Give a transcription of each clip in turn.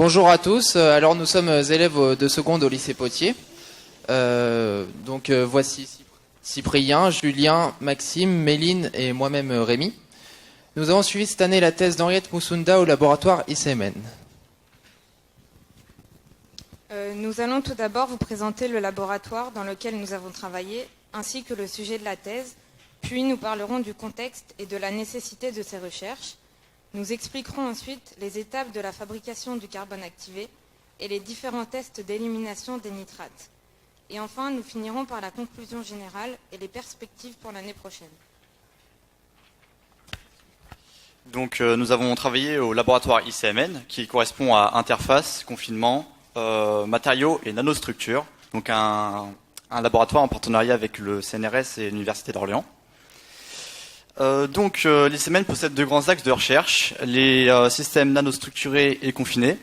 Bonjour à tous. Alors nous sommes élèves de seconde au lycée Potier. Voici Cyprien, Julien, Maxime, Méline et moi-même Rémi. Nous avons suivi cette année la thèse d'Henriette Moussunda au laboratoire ICMN. Nous allons tout d'abord vous présenter le laboratoire dans lequel nous avons travaillé, ainsi que le sujet de la thèse, puis nous parlerons du contexte et de la nécessité de ces recherches. Nous expliquerons ensuite les étapes de la fabrication du carbone activé et les différents tests d'élimination des nitrates. Et enfin, nous finirons par la conclusion générale et les perspectives pour l'année prochaine. Donc nous avons travaillé au laboratoire ICMN qui correspond à interface, confinement, matériaux et nanostructures. Donc un laboratoire en partenariat avec le CNRS et l'Université d'Orléans. L'ICMN possède deux grands axes de recherche, les systèmes nanostructurés et confinés,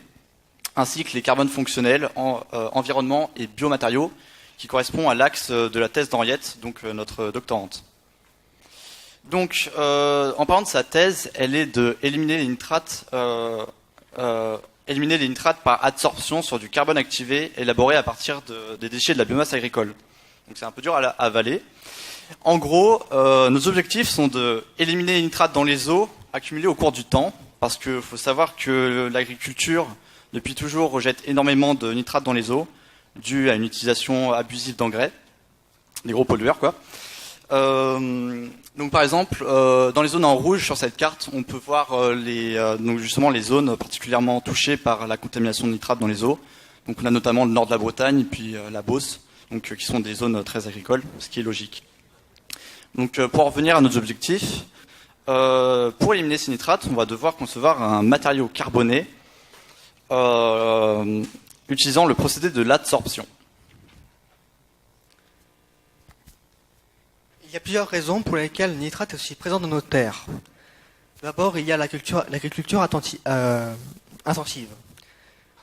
ainsi que les carbones fonctionnels, environnement et biomatériaux, qui correspond à l'axe de la thèse d'Henriette, donc notre doctorante. Donc, en parlant de sa thèse, elle est de éliminer les nitrates par adsorption sur du carbone activé élaboré à partir des déchets de la biomasse agricole. Donc c'est un peu dur à avaler. En gros, nos objectifs sont de éliminer les nitrates dans les eaux accumulées au cours du temps, parce qu'il faut savoir que l'agriculture, depuis toujours, rejette énormément de nitrates dans les eaux, dû à une utilisation abusive d'engrais, des gros pollueurs, quoi. Donc par exemple, dans les zones en rouge sur cette carte, on peut voir les zones particulièrement touchées par la contamination de nitrates dans les eaux. Donc on a notamment le nord de la Bretagne, puis la Beauce, donc qui sont des zones très agricoles, ce qui est logique. Donc pour en revenir à nos objectifs, pour éliminer ces nitrates, on va devoir concevoir un matériau carboné utilisant le procédé de l'adsorption. Il y a plusieurs raisons pour lesquelles le nitrate est aussi présent dans nos terres. D'abord, il y a l'agriculture intensive.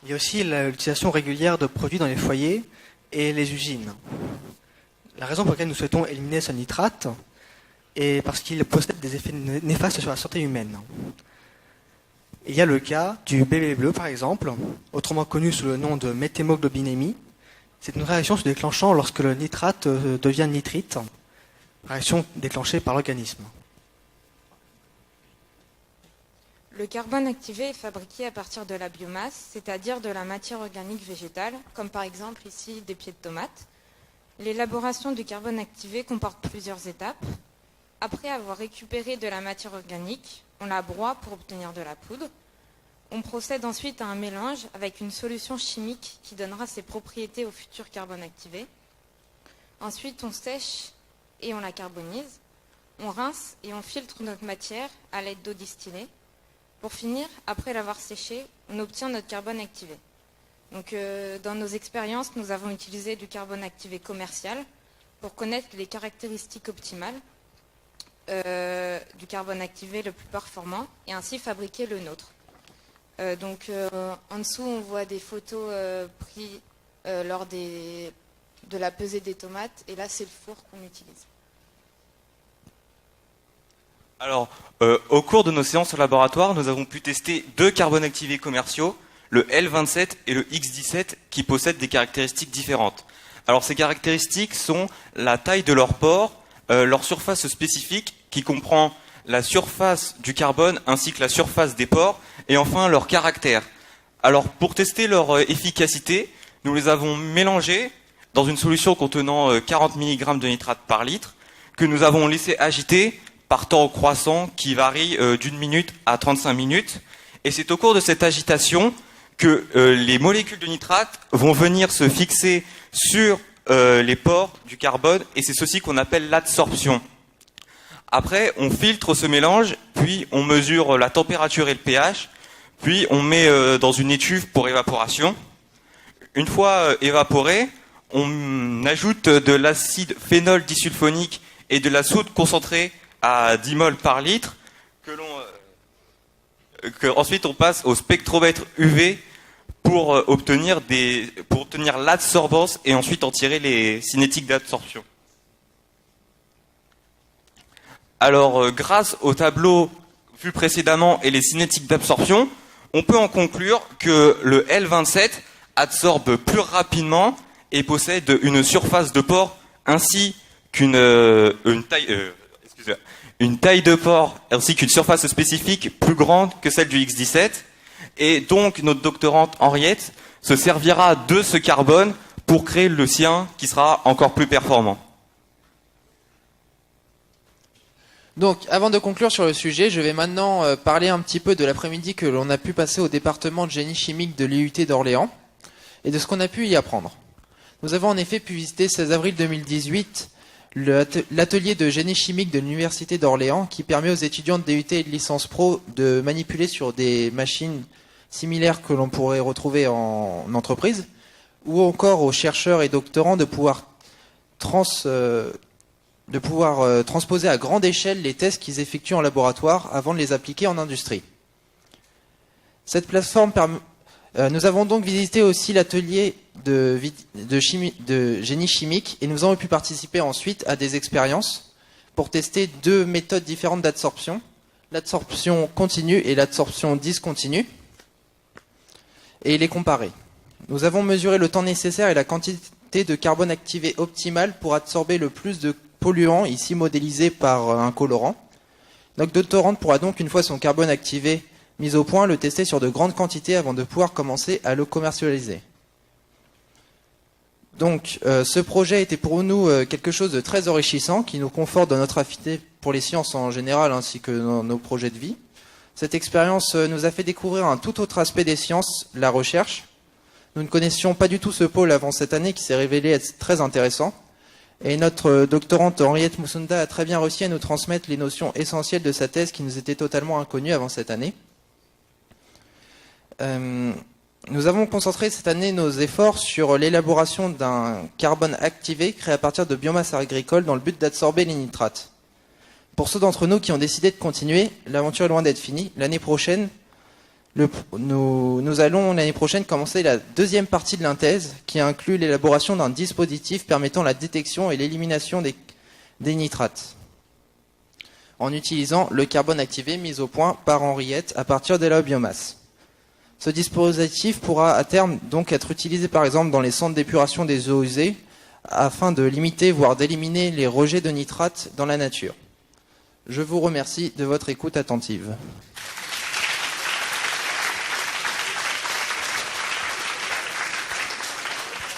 Il y a aussi l'utilisation régulière de produits dans les foyers et les usines. La raison pour laquelle nous souhaitons éliminer ce nitrate est parce qu'il possède des effets néfastes sur la santé humaine. Il y a le cas du bébé bleu, par exemple, autrement connu sous le nom de méthémoglobinémie. C'est une réaction se déclenchant lorsque le nitrate devient nitrite, réaction déclenchée par l'organisme. Le carbone activé est fabriqué à partir de la biomasse, c'est-à-dire de la matière organique végétale, comme par exemple ici des pieds de tomates. L'élaboration du carbone activé comporte plusieurs étapes. Après avoir récupéré de la matière organique, on la broie pour obtenir de la poudre. On procède ensuite à un mélange avec une solution chimique qui donnera ses propriétés au futur carbone activé. Ensuite, on sèche et on la carbonise. On rince et on filtre notre matière à l'aide d'eau distillée. Pour finir, après l'avoir séchée, on obtient notre carbone activé. Donc, dans nos expériences, nous avons utilisé du carbone activé commercial pour connaître les caractéristiques optimales du carbone activé le plus performant et ainsi fabriquer le nôtre. En dessous, on voit des photos prises lors de la pesée des tomates et là, c'est le four qu'on utilise. Alors, au cours de nos séances au laboratoire, nous avons pu tester deux carbones activés commerciaux, le L27 et le X17, qui possèdent des caractéristiques différentes. Alors, ces caractéristiques sont la taille de leur pore, leur surface spécifique, qui comprend la surface du carbone ainsi que la surface des pores, et enfin leur caractère. Alors, pour tester leur efficacité, nous les avons mélangés dans une solution contenant 40 mg de nitrate par litre, que nous avons laissé agiter par temps croissant qui varie d'1 minute à 35 minutes. Et c'est au cours de cette agitation que les molécules de nitrate vont venir se fixer sur les pores du carbone, et c'est ceci qu'on appelle l'adsorption. Après, on filtre ce mélange, puis on mesure la température et le pH, puis on met dans une étuve pour évaporation. Une fois évaporé, on ajoute de l'acide phénol disulfonique et de la soude concentrée à 10 mol par litre, ensuite on passe au spectromètre UV pour obtenir l'adsorbance et ensuite en tirer les cinétiques d'absorption. Alors, grâce au tableau vu précédemment et les cinétiques d'absorption, On peut en conclure que le L27 absorbe plus rapidement et possède une surface de pore ainsi qu'une une taille de pore ainsi qu'une surface spécifique plus grande que celle du X17. Et donc notre doctorante Henriette se servira de ce carbone pour créer le sien qui sera encore plus performant. Donc, avant de conclure sur le sujet, je vais maintenant parler un petit peu de l'après-midi que l'on a pu passer au département de génie chimique de l'IUT d'Orléans et de ce qu'on a pu y apprendre. Nous avons en effet pu visiter 16 avril 2018 l'atelier de génie chimique de l'Université d'Orléans qui permet aux étudiants de DUT et de licence pro de manipuler sur des machines similaires que l'on pourrait retrouver en entreprise ou encore aux chercheurs et doctorants de pouvoir transposer à grande échelle les tests qu'ils effectuent en laboratoire avant de les appliquer en industrie. Cette plateforme nous avons donc visité aussi l'atelier de génie chimique et nous avons pu participer ensuite à des expériences pour tester deux méthodes différentes d'adsorption, l'adsorption continue et l'adsorption discontinue, et les comparer. Nous avons mesuré le temps nécessaire et la quantité de carbone activé optimale pour absorber le plus de polluants, ici modélisé par un colorant. Notre doctorante pourra donc, une fois son carbone activé mis au point, le tester sur de grandes quantités avant de pouvoir commencer à le commercialiser. Donc, ce projet était pour nous quelque chose de très enrichissant qui nous conforte dans notre affinité pour les sciences en général ainsi que dans nos projets de vie. Cette expérience nous a fait découvrir un tout autre aspect des sciences, la recherche. Nous ne connaissions pas du tout ce pôle avant cette année qui s'est révélé être très intéressant. Et notre doctorante Henriette Musunda a très bien réussi à nous transmettre les notions essentielles de sa thèse qui nous étaient totalement inconnues avant cette année. Nous avons concentré cette année nos efforts sur l'élaboration d'un carbone activé créé à partir de biomasse agricole dans le but d'absorber les nitrates. Pour ceux d'entre nous qui ont décidé de continuer, l'aventure est loin d'être finie. L'année prochaine, nous allons l'année prochaine commencer la deuxième partie de l'inthèse qui inclut l'élaboration d'un dispositif permettant la détection et l'élimination des nitrates en utilisant le carbone activé mis au point par Henriette à partir de la biomasse. Ce dispositif pourra à terme donc être utilisé par exemple dans les centres d'épuration des eaux usées afin de limiter voire d'éliminer les rejets de nitrates dans la nature. Je vous remercie de votre écoute attentive.